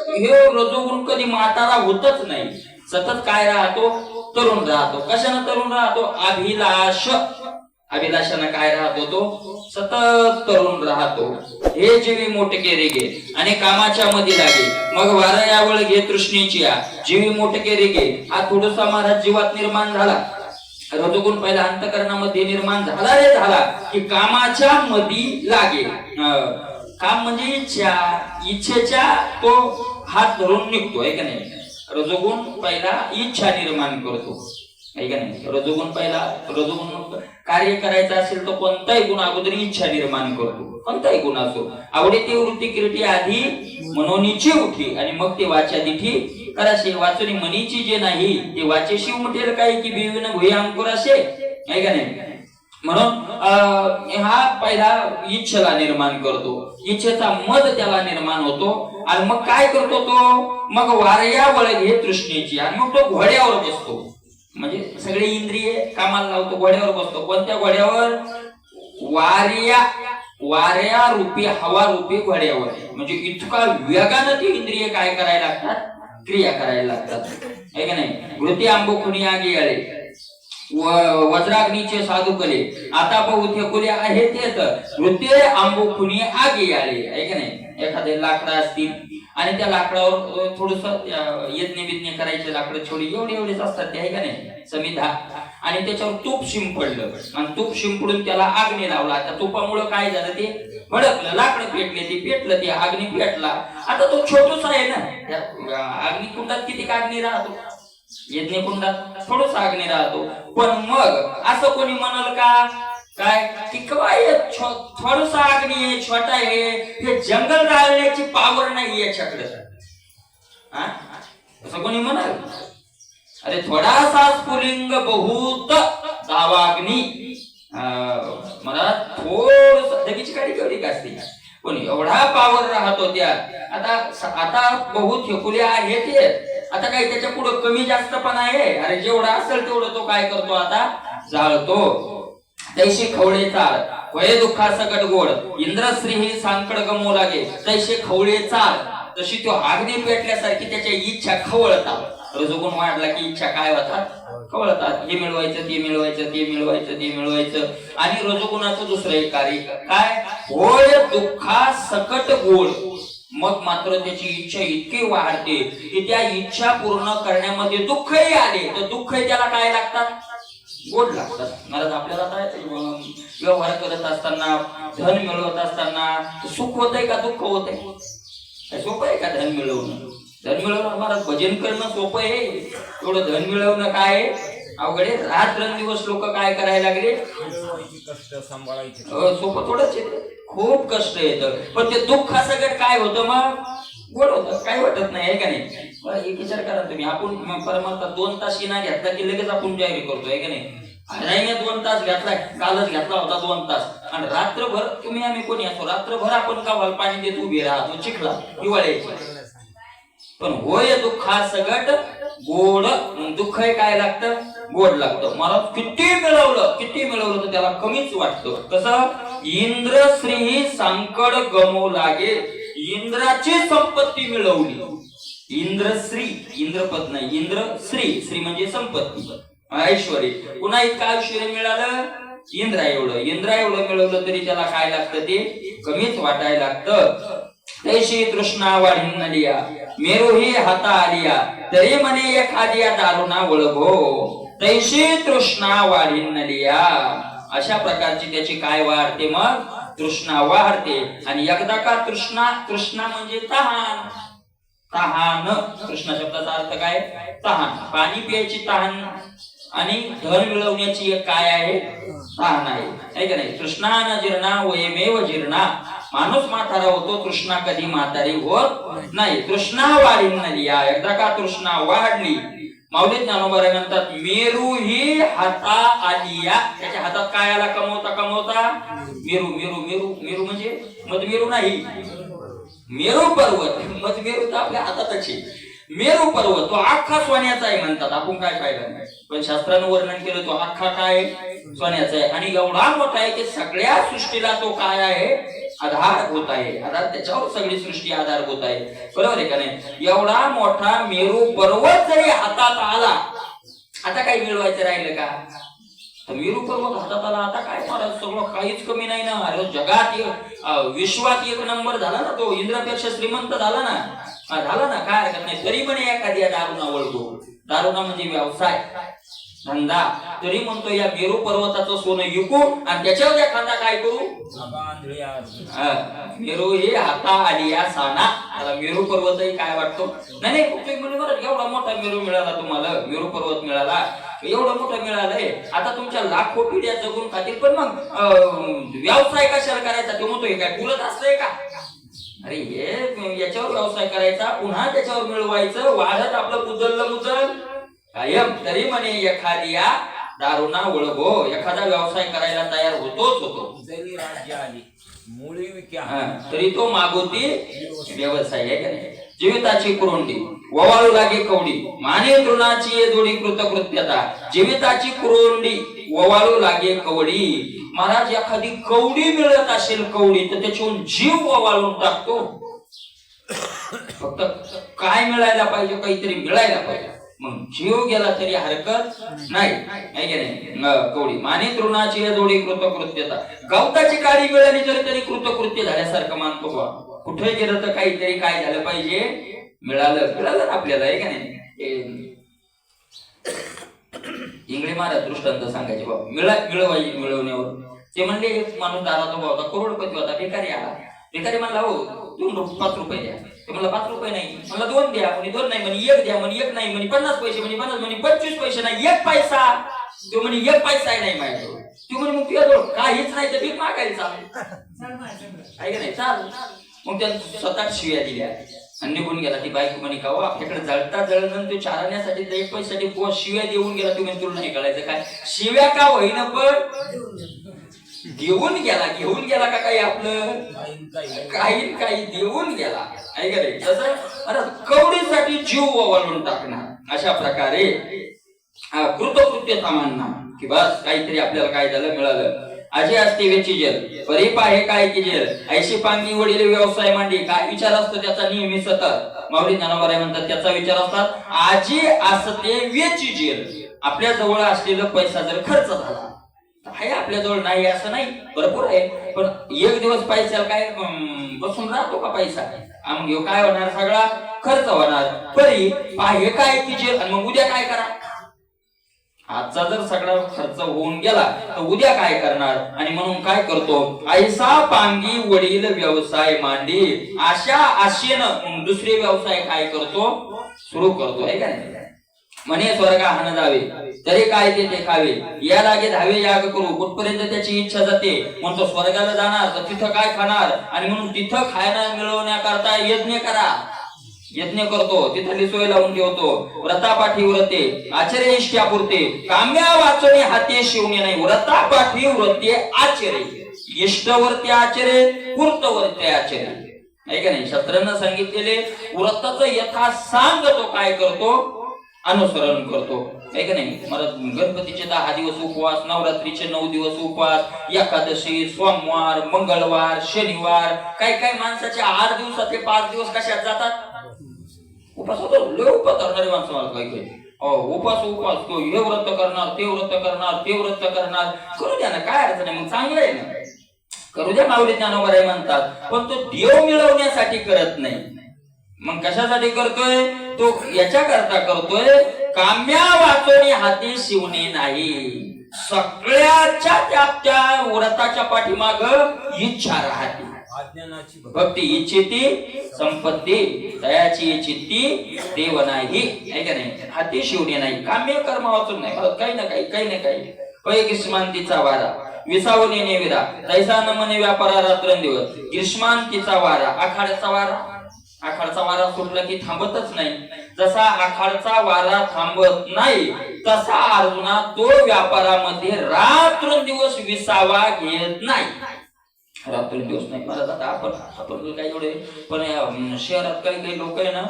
हे रजोगुण कधी म्हातारा होतच नाही, सतत काय राहतो, तरुण राहतो. कशाने तरुण राहतो? अभिलाष. अभिलाषानं काय राहतो? तो सतत तरुण राहतो. हे जीवी मोठके रेगे आणि कामाच्या मध्ये लागे, मग वारयावळ घे तृष्णेची आ. जीवी मोठके रेगे हा थोडासा महाराज जीवात निर्माण झाला. रजोगुण पहिला अंतकरणामध्ये निर्माण झाला रे झाला की कामाच्या मध्ये लागे. काम म्हणजे इच्छा, इच्छेच्या तो हात धरून निघतो, आहे का नाही? रजोगुण पहिला इच्छा निर्माण करतो, आहे का नाही? रजोगुण कार्य करायचं असेल तर कोणताही गुण अगोदर इच्छा निर्माण करतो. कोणताही गुण असो, आवडीची वृत्ती किरटी आधी मनोनीची उठी आणि मग ते वाच्यादिठी कराशे. वाचनी मनीची जे नाही ते वाचेशी उमटेल काही की बिविन भुई अंकुर असे, आहे का नाही? म्हणून हा पहिला इच्छेला निर्माण करतो, इच्छेचा मद त्याला निर्माण होतो. आणि मग काय करतो तो? मग वारयावळ घे तृष्णेची आणि मग तो घोड्यावर बसतो. म्हणजे सगळे इंद्रिय कामाला लावतो, घोड्यावर बसतो. कोणत्या घोड्यावर? वाऱ्या रूपी, हवा रूपी घोड्यावर. म्हणजे इतका वेगानं ती इंद्रिय काय करायला लागतात? क्रिया करायला लागतात, आहे का नाही? वृत्ती आंबोखुनी आगी आले वज्राग्नीचे साधू कले आता बहुते कुले आहे तेच वृत्ती आंबोखुनी आगी आले, आहे का नाही? एखादे लाकडं असतील आणि त्या लाकडावर थोडस यज्ञ विज्ञ करायचे लाकडं छोडी एवढेच असतात ते, आहे का नाही? समिधा. आणि त्याच्यावर तूप शिंपडलं आणि तूप शिंपडून त्याला अग्नी लावला. त्या तुपामुळे काय झालं? ते भडकलं, लाकडं पेटले, ते पेटलं, ते अग्नी पेटला. आता तो छोटूसा आहे ना, त्या अग्निकुंडात किती अग्नी राहतो? यज्ञ कुंडात थोडस अग्नी राहतो. पण मग असं कोणी म्हणाल का काय की काय थोडासा अग्नी आहे, छोटा आहे, हे जंगल जाळण्याची पावर नाही याच्याकडे, असं कोणी म्हणाल? अरे थोडासा स्फुलिंग बहुत दावाग्नी. मला थोडस जगीची काळी केवढी का असते, पण एवढा पावर राहतो त्यात. आता बहुत हेकुल्या आहे ते, आता काय त्याच्या पुढे कमी जास्त पण आहे? अरे जेवढा असेल तेवढं तो काय करतो? आता जाळतो. तैशी खवळे चाल वय दुःखा सकट गोड इंद्रश्री ही सांकड गमो लागे. तैशी खवळे चाल, तशी तो अग्नी पेटल्यासारखी त्याच्या इच्छा खवळतात. रजोगुण वाढला की इच्छा काय होतात? खवळतात. हे मिळवायचं, ते मिळवायचं, ते मिळवायचं, ते मिळवायचं. आणि रजोगुणाचं दुसरं एक कार्य काय? होय दुःखा सकट गोड. मग मात्र त्याची इच्छा इतकी वाढते की त्या इच्छा पूर्ण करण्यामध्ये दुःखही आले तर दुःखही त्याला काय लागतात? गोड लागतात. मला आपल्याला काय व्यवहार करत असताना, धन मिळवत असताना सुख होतंय का दुःख होतंय? सोपं आहे का धन मिळवणं? धन मिळवणं मला भजन करणं सोपं आहे, एवढं धन मिळवणं काय अवघड आहे? रात्रंदिवस लोक काय करायला लागले? कष्ट सांभाळायचे. सोपं थोडंच येतं, खूप कष्ट येतं. पण ते दुःख सगळं काय होतं? मग गोड होतं, काही वाटत नाही, आहे का नाही? एक विचार करा तुम्ही, आपण परमात्मा 2 तास शिना घेतला की लगेच आपण जाहीर करतो, आहे का नाही? नाही 2 तास घेतलाय, कालच घेतला होता 2 तास. आणि रात्रभर तुम्ही आम्ही कोणी असो, रात्रभर आपण गावाला पाणी देत उभी राहतो चिखला हिवाळ्याची. पण होय दुःखा सगट गोड. दुःख काय लागतं? गोड लागतं. मला किती मिळवलं तर त्याला कमीच वाटतं. कसं? इंद्रश्री सांकड गमो लागे. इंद्राची संपत्ती मिळवली. इंद्रश्री, इंद्रपद नाही, इंद्रश्री. श्री म्हणजे संपत्ती, ऐश्वर्य. पुन्हा इतकं ऐश्वर्य मिळालं इंद्रा एवढं मिळवलं तरी त्याला काय लागतं? ते कमीच वाटायला लागतं. तैशी तृष्णा वाढिन्नलिया मेरू ही हाता आलिया तरी म्हणे एखाद्या दारुणा वळभो. तैशी तृष्णा वाढिन्नलिया. अशा प्रकारची त्याची काय वाढते? मग तृष्णा वाढते. आणि एकदा का तृष्णा म्हणजे तहान. तृष्णा शब्दाचा अर्थ काय? तहान. पाणी प्यायची तहान आणि धन मिळवण्याची एक काय आहे? तहान आहे का नाही? तृष्णा न जीर्णा वयमेव जीर्णा. माणूस म्हातारा होतो, तृष्णा कधी म्हातारी होत नाही. तृष्णा वाढिन्नलिया. एकदा का तृष्णा वाढली, माऊली ज्ञानोबा म्हणतात मेरू ही हाता आलिया. त्याच्या हातात काय आला? कमवता मेरू. मेरू म्हणजे मधमेरू नाही, मेरू पर्वत. मधमेरू तर आपल्या हातातच आहे. मेरू पर्वत तो अख्खा सोन्याचा आहे म्हणतात. आपण काय पाहिलं नाही, पण शास्त्रानं वर्णन केलं तो अख्खा काय? सोन्याचा आहे. आणि एवढा मोठा आहे की सगळ्या सृष्टीला तो काय आहे? आधारभूत आहे. आधार त्याच्यावर सगळी सृष्टी आधारभूत आहे. बरोबर आहे का नाही? एवढा मोठा मेरू पर्वत जरी हातात आला, आता काही मिळवायचं राहिलं का? तर मेरू पर्वत हातात आला, आता काय महाराज सगळं काहीच कमी नाही ना. अरे जगात विश्वात एक नंबर झाला ना, तो इंद्रापेक्षा श्रीमंत झाला ना. झाला ना, काय हरकत नाही. तरी म्हणे एखादी दारुणा वळतो. दारुणा म्हणजे व्यवसाय धंदा. तरी म्हणतो या मेरू पर्वताचं सोनं विकू आणि त्याच्यावर एखादा काय करू. मेरू हे हाता आली या साना. मला मेरू पर्वतही काय वाटतो नाही नाही. कुठे म्हणजे बरं एवढा मोठा मेरू मिळाला तुम्हाला, मेरू पर्वत मिळाला, एवढं मोठं मिळालंय. आता तुमच्या लाखो पिढ्या जगून खातील, पण मग व्यवसाय कशाला करायचा? ते म्हणतोय काय बोलत असतंय का? अरे हे याच्यावर व्यवसाय करायचा, पुन्हा त्याच्यावर मिळवायचं, वाढत आपलं मुजल कायम. तरी म्हणे एखाद्या दारुणा वळगो, एखादा व्यवसाय करायला तयार होतो. जरी राज्य आली मुळी विक्या तरी तो मागोती व्यवसाय आहे का नाही? जीविताची कुरुंडी ववाळू लागे कवडी, माने तृणाची जोडी कृतकृत्यता. जीविताची कुरुंडी ववाळू लागे कवडी. महाराज एखादी कवडी मिळत असेल, कवडी, तर त्याच्याहून जीव ववाळून टाकतो. फक्त काय मिळायला पाहिजे? काहीतरी मिळायला पाहिजे. मग जीव गेला तरी हरकत नाही. कवडी माने तृणाची जोडी कृतकृत्यता. गवताची काळी मिळाली तरी कृतकृत्य झाल्यासारखं मानतो बा. कुठे गेलं तर काहीतरी काय झालं पाहिजे, मिळालं आपल्याला, आहे का नाही? इंगळे महाराज दृष्टांत सांगायचे बाबा मिळवण्यावर. ते म्हणले एक माणूस दारात उभा होता, करोडपती होता, भिकारी आला. भिकारी म्हणला हो 5 रुपये द्या. ते म्हणला 5 रुपये नाही. मला 2 द्या. म्हणे 2 नाही. म्हणे 1 द्या. म्हणे 1 नाही. म्हणे 50 पैसे. म्हणे 50. म्हणे 25 पैसे नाही, 1 पैसा. तो म्हणे 1 पैसा नाही माझ्याजवळ. तू म्हणे मग तुझ्याजवळ काहीच नाही तर भीक मागायला आहे का नाही? चाल. मग त्यानं 7-8 शिव्या दिल्या आणि निघून गेला. ती बायको म्हणे का आपल्याकडे जळता जळण ते चारण्यासाठी 1 पैशासाठी शिव्या देऊन गेला. तुम्ही तुला नाही कळायचं काय शिव्या का होईना, पण घेऊन गेला का काही आपलं काही देऊन गेला, आहे का नाही? तसं कवडीसाठी जीव ववाळून टाकणार. अशा प्रकारे कृतकृत्यता मानणार की बस काहीतरी आपल्याला काय झालं, मिळालं. अजे असते वेची जेल परी पाहे काय की जेल. ऐशी पांगी वडील व्यवसाय मांडी. काय विचार असतो त्याचा नेहमी सतत? माऊली ज्ञानोबा म्हणतात त्याचा विचार असतात आजी असते वेची जेल. आपल्या जवळ असलेला पैसा जर खर्च झाला आहे, आपल्या जवळ नाही असं नाही, भरपूर आहे, पण एक दिवस पैशाला काय बसून राहतो का पैसा? मग काय होणार? सगळा खर्च होणार. परी पाहे काय की जेल. आणि मग उद्या काय करा? आजचा जर सगळा खर्च होऊन गेला तर उद्या काय करणार? आणि म्हणून काय करतो? ऐसा पांगी वडील व्यवसाय मांडी. अशा आशेनं दुसरे व्यवसाय काय करतो? सुरू करतो, आहे का नाही? म्हणे स्वर्गा हान जावे तरी काय ते खावे, या लागे धावे याग करू. कुठपर्यंत त्याची इच्छा जाते? म्हणतो स्वर्गाला जाणार तर तिथं काय खाणार? आणि म्हणून तिथं खायला मिळवण्याकरता यज्ञ करा. यज्ञ करतो, तिथली सोय लावून ठेवतो. व्रतापाठी व्रते आचरे इष्ट्यापुरते. काम्या वाचणे हाते शिवणे नाही. व्रतापाठी व्रते आचरे. इष्टवर्ते आचरे, पूर्तवर्ते आचरे, आहे का नाही? शास्त्रांना सांगितलेले व्रताचं यथा सांग तो काय करतो? अनुसरण करतो, आहे का नाही? मला गणपतीचे 10 दिवस उपवास, नवरात्रीचे 9 दिवस उपवास, एकादशी, सोमवार, मंगळवार, शनिवार. काय माणसाचे 8 दिवसाचे 5 दिवस कशात जातात? उपास होतो. लय उपास करणारे माणसं मला काही उपास तो हे व्रत करणार, ते व्रत करणार, ते व्रत करणार. करू द्या ना, काय अडचण आहे? मग चांगलं आहे ना, करू द्या. माऊली ज्ञानोबा म्हणतात, पण तो देव मिळवण्यासाठी करत नाही. मग कशासाठी करतोय? तो याच्याकरता करतोय काम्या वाचवणे हाती शिवणे नाही. सगळ्याच्या त्या व्रताच्या पाठीमाग इच्छा राहते. भक्ती इच्छिती संपत्ती, दयाची इच्छिती देव नाही, आहे का नाही? हाती शिवणे नाही. काम्य कर्म वाचून नाही, काही ना काही. ग्रीष्मांतीचा वारा विसावणे नेविरा तैसा न मने व्यापारा रात्रंदिवस. ग्रीष्मांतीचा वारा, आखाड्याचा वारा सुटला की थांबतच नाही. जसा आखाडचा वारा थांबत नाही तसा अर्जुना तो व्यापारामध्ये रात्रंदिवस विसावा घेत नाही. रात्रंदिवस नाही. मला आता आपण काय एवढे, पण शहरात काही लोक आहे ना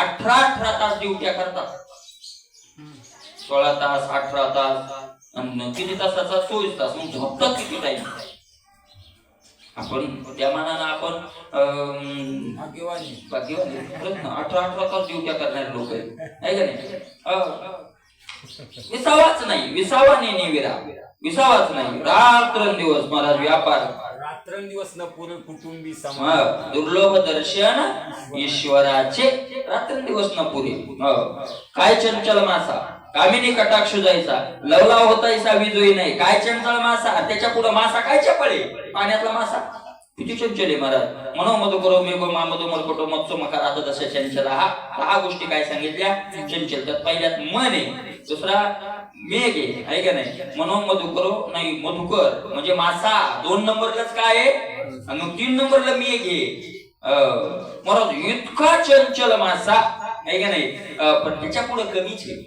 18 तास ड्युट्या करतात. 16 तास, 18 तास, आणि किती तासाचा 24 तास. मग झोपतात किती टाइम? आपण त्या मानानं आपण भाग्यवानी. खरंच ना 18 तास ड्युट्या करणारे लोक आहे का नाही? विसावाच नाही, विसावा नेनिविरा, विसावाच नाही. रात्रंदिवस महाराज व्यापार, रात्रंदिवस न पुरे कुटुंबी दुर्लभ दर्शन ईश्वराचे, रात्रंदिवस न पुरे. काय चंचल मासा, कामिनी कटाक्ष जायचा, लवला होतायचा विजोई नाही. काय चंचल मासा, त्याच्या पुढे मासा कायच्या पळे, पाण्यातला मासा किती चंचल आहे महाराज. म्हणून मधु करो मेघ मामधो मरकटो मत्सो मकार आता जसं चंचल. हा गोष्टी काय सांगितल्या चंचल. त्यात पहिल्यात मन आहे, दुसरा मेघ आहे का नाही. म्हणून मधु करो नाही मधुकर म्हणजे मासा 2 नंबरलाच काय आहे, आणि मग 3 नंबरला मेघ आहे. महाराज इतका चंचल मासा आहे का नाही, पण त्याच्या पुढे कमीच आहे.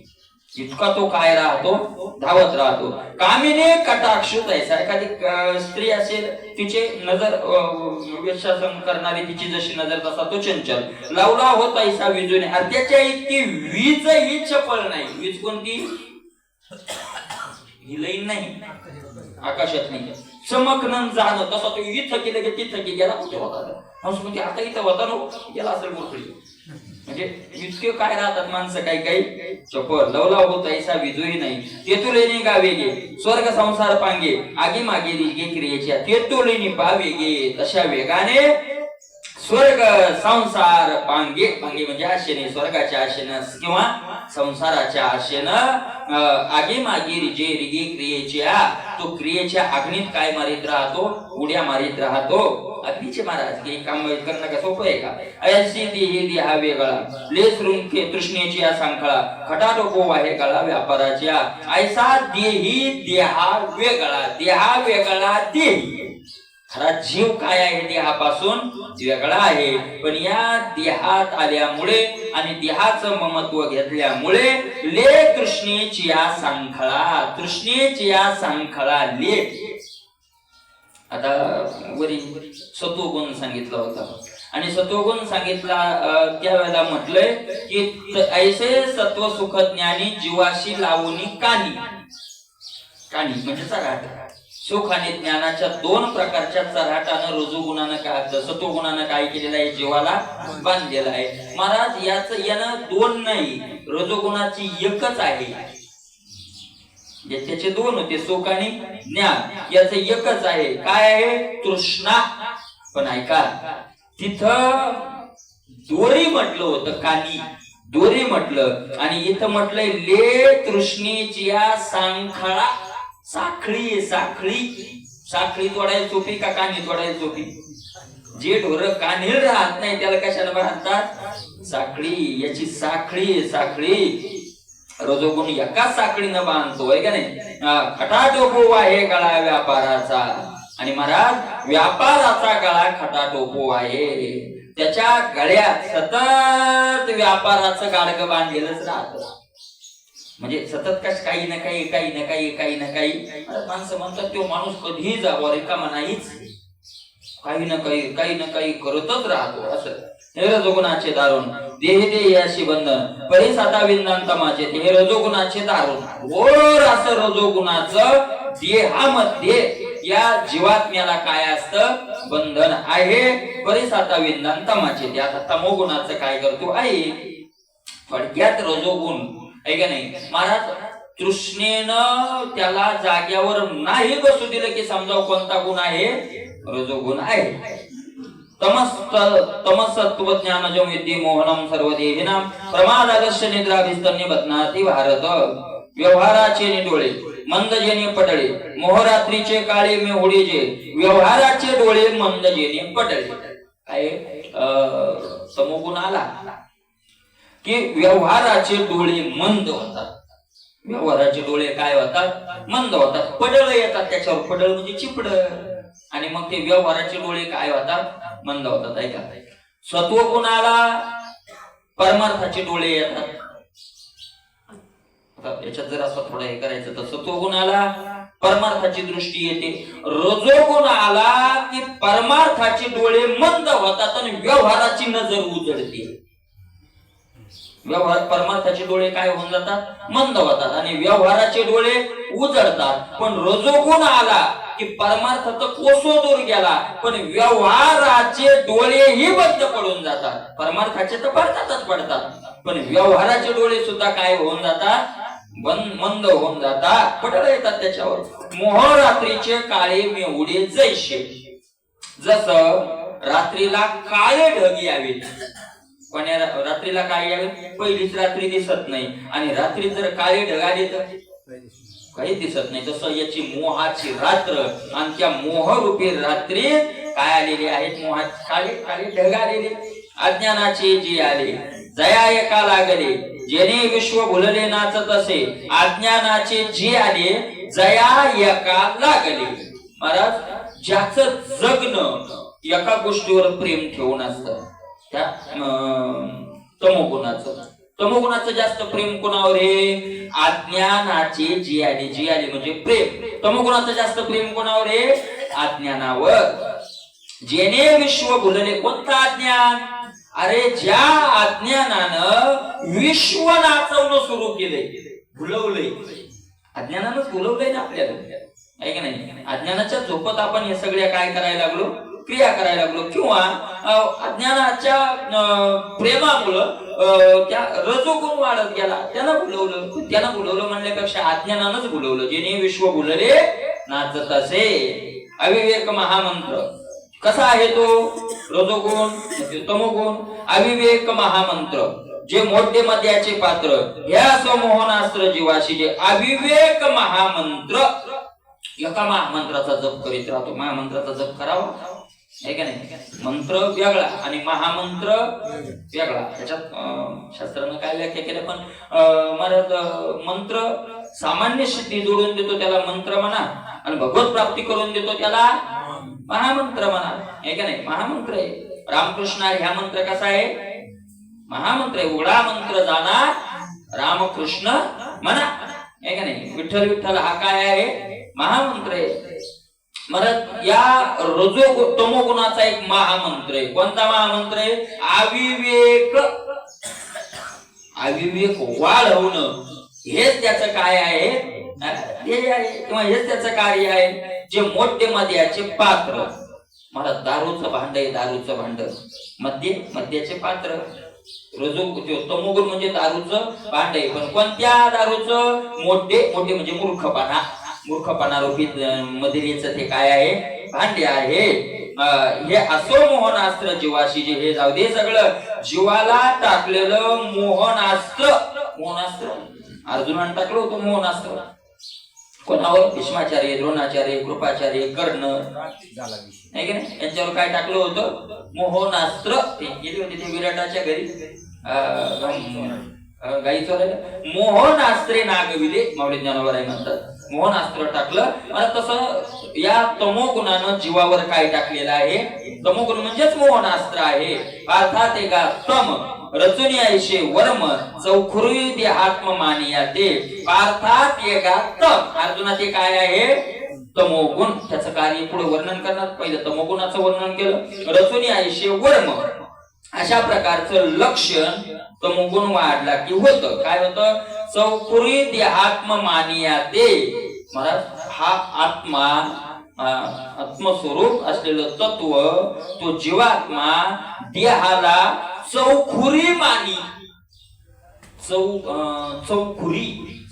इतका तो काय राहतो, धावत राहतो. कामिने कटाक्ष जायचा. एखादी स्त्री असेल, तिचे नजर विश्वासन करणारी तिची जशी नजर तसा तो चंचल. लावला होता ऐसा विजूने, त्याच्या इतकी वीज ही चपळ नाही. वीज कोणती, ही लाईन नाही आकाशात नाही. चमकन जाणं तसा तो इथं केलं की तिथं की गेला, कुठे होता म्हणजे आता इथं होता नो गेला असेल मोकळी. म्हणजे इतके काय राहतात माणसं काही काही चपळ. लवला होत ऐसा विजोही नाही. तेतुलेनी गावे गे स्वर्ग संसार पांगे, आगी मागे गे क्रियेच्या. तेतुलेनी पावे गे तशा वेगाने स्वर्ग संसार पांगे. पांगे म्हणजे आशेने, स्वर्गाच्या आशेनं किंवा संसाराच्या आशेनं आगी मागे जे रिगे क्रियेच्या, तो क्रियेच्या अग्नीत काय मारित राहतो, उड्या मारित राहतो. अग्नीचे महाराज हे काम करणं का सोपं आहे का. ऐसी देही देहा वेगळा, लेस रुंके तृष्णेची या सांखळा, खटाटोपो आहे गळा व्यापाराच्या. ऐसा देही देहा वेगळा, देहा वेगळा देही. खरा जीव काय आहे देहापासून वेगळा आहे, पण या देहात आल्यामुळे आणि देहाचं ममत्व घेतल्यामुळे ले तृष्णेची या सांखळा, तृष्णेची या सांखळा ले. आता वरी सत्वगुण सांगितला होता, आणि सत्वगुण सांगितला त्यावेळेला म्हटलंय की ऐसे सत्व सुख ज्ञानी जीवाशी लावणी कानी. कानी म्हणजे चराट. सुख आणि ज्ञानाच्या 2 प्रकारच्या चराटानं रजोगुणानं काय, सत्वगुणानं काय केलेलं आहे, जीवाला बांधलेलं आहे. महाराज यानं 2 नाही, रजोगुणाची एकच आहे. त्याचे 2 होते, सुख आणि ज्ञान. याच एकच आहे. काय आहे, तृष्णा. पण ऐका, तिथं दोरी म्हटलं होतं, कानी दोरी म्हटलं, आणि इथं म्हटलंय ले तृष्णेची या सांखळा. साखळी, साखळी, साखळी तोडायला सोपी का कानी तोडायला सोपी. जे ढोर कानील राहत नाही त्याला कशाला बांधतात, साखळी. याची साखळी, साखळी रजोगुण एका साखळीनं बांधतोय का नाही. खटाटोपो आहे गळा व्यापाराचा, आणि महाराज व्यापाराचा गळा खटाटोपो आहे. त्याच्या गळ्यात सतत व्यापाराचं गाडगं बांधलेलंच राहतं. म्हणजे सतत काही ना काही, काही ना काही, काही ना काही. माणसं म्हणतात तो माणूस कधीही जावा रिकामा नाहीच, काही ना काही, काही ना काही करतच राहतो. असं हे रजोगुणाचे दारुण. देह देह याशी बंधन परिसाता विंदांत माझे. हे रजोगुणाचे दारुण. वर असं रजोगुणाचं देहामध्ये या जीवात्म्याला काय असतं, बंधन आहे. परिसाता विंदांत माझे. ते आता तमोगुणाचं काय करतो आहे, थोडक्यात रजोगुण आहे का नाही. महाराज तृष्णेनं त्याला जाग्यावर नाही बसू दिलं की समजाव कोणता गुण आहे, रजोगुण आहे. तमसत्व ज्ञानजं विद्ये मोहनम सर्वदेहिनां प्रमादालस्य निद्राभिस्तन्य बध्नाति भारत. व्यवहाराचे निडोळे मंद जेणे पडळे, मोहरात्रीचे काळे मेहुडे जे. व्यवहाराचे डोळे मंद जेणे पडळे. काय तमोगुण आला की व्यवहाराचे डोळे मंद होतात. व्यवहाराचे डोळे काय होतात, मंद होतात. पडळ येतात त्याच्यावर. पडळ म्हणजे चिपड. आणि मग ते व्यवहाराचे डोळे काय होतात, मंद होतात. ऐका, सत्वगुणाला परमार्थाचे डोळे येतात. याच्यात जर असं थोडं हे करायचं तर सत्वगुणाला परमार्थाची दृष्टी येते. रजोगुण आला की परमार्थाचे डोळे मंद होतात आणि व्यवहाराची नजर उजळते. व्यवहार परमार्थाचे डोळे काय होऊन जातात, मंद होतात, आणि व्यवहाराचे डोळे उजळतात. पण रजोगुण आला की परमार्थ तर कोसो दूर गेला, पण व्यवहाराचे डोळेही बंद पडून जातात. परमार्थाचे तर पडतातच पडतात, पण व्यवहाराचे डोळे सुद्धा काय होऊन जातात, मंद होऊन जातात, पडळ येतात त्याच्यावर. मोहरात्रीचे काळे मेवढे जैसे, जसं रात्रीला काळे ढग यावेत. पण रात्रीला काय यावे, पहिलीच रात्री दिसत नाही, आणि रात्री जर काळे ढग आले तर काही दिसत नाही. तसं याची मोहाची रात्र, आणि त्या मोहरूपी रात्रीत काय आलेले आहेत, मोहाचे काळे काळे ढग आलेले. अज्ञानाचे जे आले जया एका लागले, जेणे विश्व भुलले नाचत असे. अज्ञानाचे जे आले जया एका लागले. महाराज, ज्याचं जगणं एका गोष्टीवर प्रेम ठेवून असतं, त्या तमोगुणाचं जास्त प्रेम कोणावर आहे, अज्ञानाचे जे आले म्हणजे प्रेम. तमोगुणाचं जास्त प्रेम कोणावर आहे, अज्ञानावर. जेणे विश्व भुलले, कोणता अज्ञान, अरे ज्या अज्ञानानं विश्व नाचवणं सुरू केले, भुलवलंय, अज्ञानानंच भुलवलंय ना आपल्याला, आहे की नाही. अज्ञानाच्या झोपत आपण हे सगळ्या काय करायला लागलो, क्रिया करायला लागलो, किंवा अज्ञानाच्या प्रेमामुळं त्या रजोगुण वाढत गेला, त्यानं भुलवलं म्हणण्यापेक्षा अज्ञानानंच भुलवलं. जेणे विश्व भुलले नाचत असे. अविवेक महामंत्र कसा आहे तो, रजोगुण तमोगुण. अविवेक महामंत्र, जे मोठे मद्याचे पात्र, ह्या समोहनास्त्र जीवाशी. जे अविवेक महामंत्र एका महामंत्राचा जप करीत राहतो. महामंत्राचा जप करावा, आहे का नाही. मंत्र वेगळा आणि महामंत्र वेगळा. त्याच्यात शास्त्रानं काय व्याख्या केल्या, पण महाराज मंत्र सामान्य सिद्धी जोडून देतो त्याला मंत्र म्हणा, आणि भगवत प्राप्ती करून देतो त्याला महामंत्र म्हणा, आहे का नाही. महामंत्र आहे. रामकृष्ण ह्या मंत्र कसा आहे, महामंत्र आहे. उघडा मंत्र जाणार रामकृष्ण म्हणा, आहे का नाही. विठ्ठल विठ्ठल हा काय आहे, महामंत्र आहे. महाराज, या रजो तमोगुणाचा एक महामंत्र आहे. कोणता महामंत्र आहे, अविवेक वाढवणं. हेच त्याचं काय आहे, किंवा हेच त्याचं कार्य आहे. जे मोठे मद्याचे पात्र, मला दारूचं भांड आहे, दारूचं भांड, मद्याचे पात्र. तमोगुण म्हणजे दारूचं भांड आहे, पण कोणत्या दारूचं, मोठे म्हणजे मूर्खपणा रूपी मदिरेचं ते काय आहे, भांडे आहे. हे असो मोहनास्त्र जीवाशी. जे हे जाऊ दे सगळं, जीवाला टाकलेलं मोहनास्त्र. अर्जुनाने टाकलं होतं मोहनास्त्र. कोणावर, भीष्माचार्य, द्रोणाचार्य, कृपाचार्य, कर्ण, आहे की नाही, यांच्यावर काय टाकलं होतं, मोहनास्त्र. ते गेले होते ते विराटाच्या घरी गाई चोरायला. मोहनास्त्रे नागविले, माऊली ज्ञानोबा म्हणतात. मोहनास्त्र टाकलं. मला तसं या तमोगुणानं जीवावर काय टाकलेलं आहे, तमोगुण म्हणजेच मोहनास्त्र आहे. अर्थात एका तम रचुनी ऐशे वर्म चौखुरी दे आत्म मानिया ते. अर्थात एका तम, अर्जुना ते काय आहे, तमोगुण. त्याचं कार्य पुढे वर्णन करणार. पहिलं तमोगुणाचं वर्णन केलं. रचुनी ऐशे वर्म, अशा प्रकारचं लक्षण तमोगुण वाढला की होतं. काय होतं, चौखुरी देहात्म मानिया ते. महाराज, हा आत्मा, आत्मस्वरूप असलेलं तत्व, तो जीवात्मा देहाला चौखुरी मानी.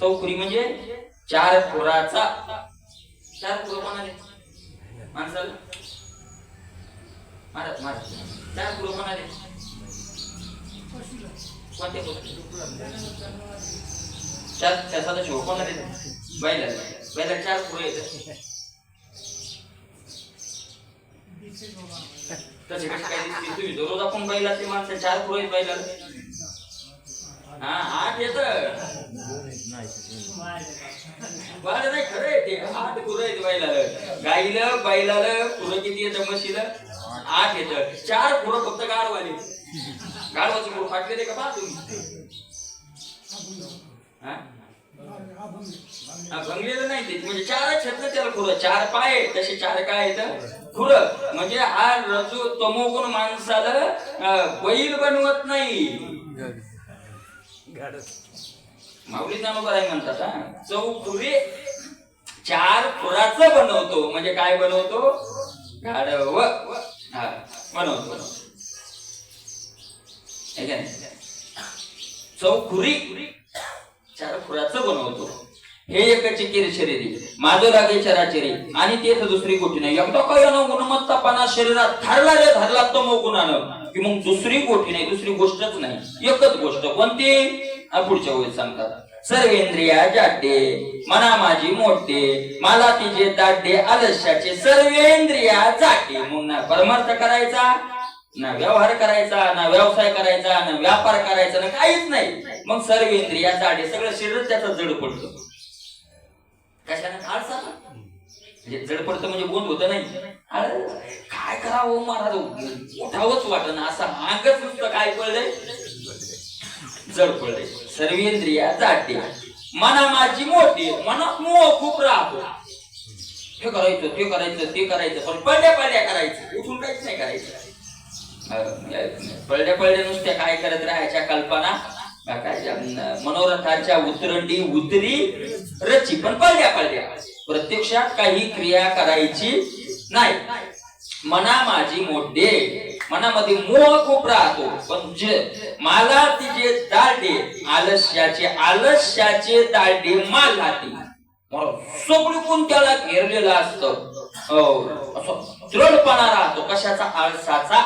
चौखुरी म्हणजे चार खुराचा. चार खुर कोणाले, माणसाला, महाराज चार खुर कोणाले, कोणते चार, त्याचा शिव कोणाले, बैला चार खुर येत. तसे कसे काय दिसते, तुम्ही दररोज आपण बैला ते माणसं चार खुर आहेत बैला. हा, आठ येत बरं नाही, खरं आहे ते. 8 खुर आहेत बैलाला. बैलाला खुर किती येतं, म्हशीला 8 येतं. 4 खुर फक्त गाढवाले. गाढवाचे खुर फाटलेले का पहा तुम्ही. भंगलेलं नाही ते, म्हणजे 4च आहेत ना त्याला खुर. 4 पाय तसे 4 काय येत खुर. म्हणजे हा रजू तमोगुण माणसाला बैल बनवत नाही. माऊली ज्ञानोबा म्हणतात, चौखुरे 4 खुराचं बनवतो. म्हणजे काय बनवतो? गाढव बनवतो. चौखुरी 4 खुराचं बनवतो. हे एकचे केर शरीरी माझं लागे चराचरी आणि तेच दुसरी गोष्टी नाही. एकदा काय गुणमत्तापणा शरीरात धरला तो मग गुणानं की मग दुसरी गोष्टी नाही, दुसरी गोष्टच नाही, एकच गोष्ट. कोणती? पुढच्या वेळी सांगतात. सर्वेंद्रिया जाडे मना माझी मोठे मला तिचे दाडे आलस्याचे सर्वेंद्रिया जाडे. मग ना परमार्थ करायचा, ना व्यवहार करायचा, ना व्यवसाय करायचा, ना व्यापार करायचा, ना काहीच नाही. मग सर्वेंद्रिया जाडे सगळं शरीर त्याचं जड पडतं. कशाने? आळसा. म्हणजे जड पडतं म्हणजे बोंद होत नाही. काय करावं महाराज, उठावंच वाटत असं अंगच नुसतं काय पडलंय, जड पडलंय. सर्वेंद्रिया जाडे मना माझी मोठी. मनात मोह खूप राहतो. हे करायचं, ते करायचं, ते करायचं, पण पडल्या करायचं, उठून काहीच नाही करायचं. पडल्या नुसत्या काय करत राहायच्या कल्पना, मनोरथाच्या उतरंडी उतरी रची, पण पडल्या प्रत्यक्षात काही क्रिया करायची नाही. मना माझी मोठे मनामध्ये मोह खूप राहतो. पण मला तिचे दाढे आलस्याचे दाढे मला ती सगळी कोण त्याला घेरलेलं असतं. असं दृढपणा राहतो. कशाचा? आळसाचा.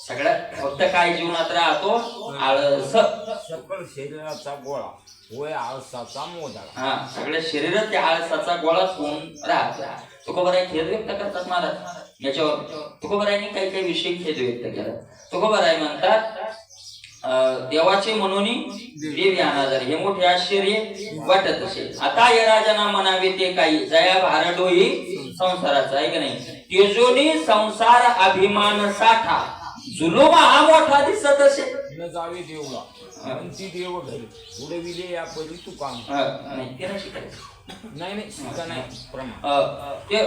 सगळ्यात फक्त काय जीवनात राहतो? आळस. सकल शरीराचा गोळा होय आळसाचा मोदाळा. सगळ्या शरीरात त्या आळसाचा गोळाच होऊन राहतो. तुकोबाराय खेद व्यक्त करतात महाराज याच्यावर. तुकोबारायांनी काही विषय खेद व्यक्त केला. तुकोबाराय म्हणतात देवाचे म्हणून देवी अनादर हे मोठे आश्चर्य वाटत असे. आता या राजांना म्हणावे ते काही जया भारडोही संसाराचा आहे का नाही. तेजोनी संसार अभिमान साठा जुलुमा हा मोठा दिसत असे. न जावे देवळा ती देव घरी उडविले या परी तू काम नाही ते नाही शिकायचं. नाही शिका नाही ते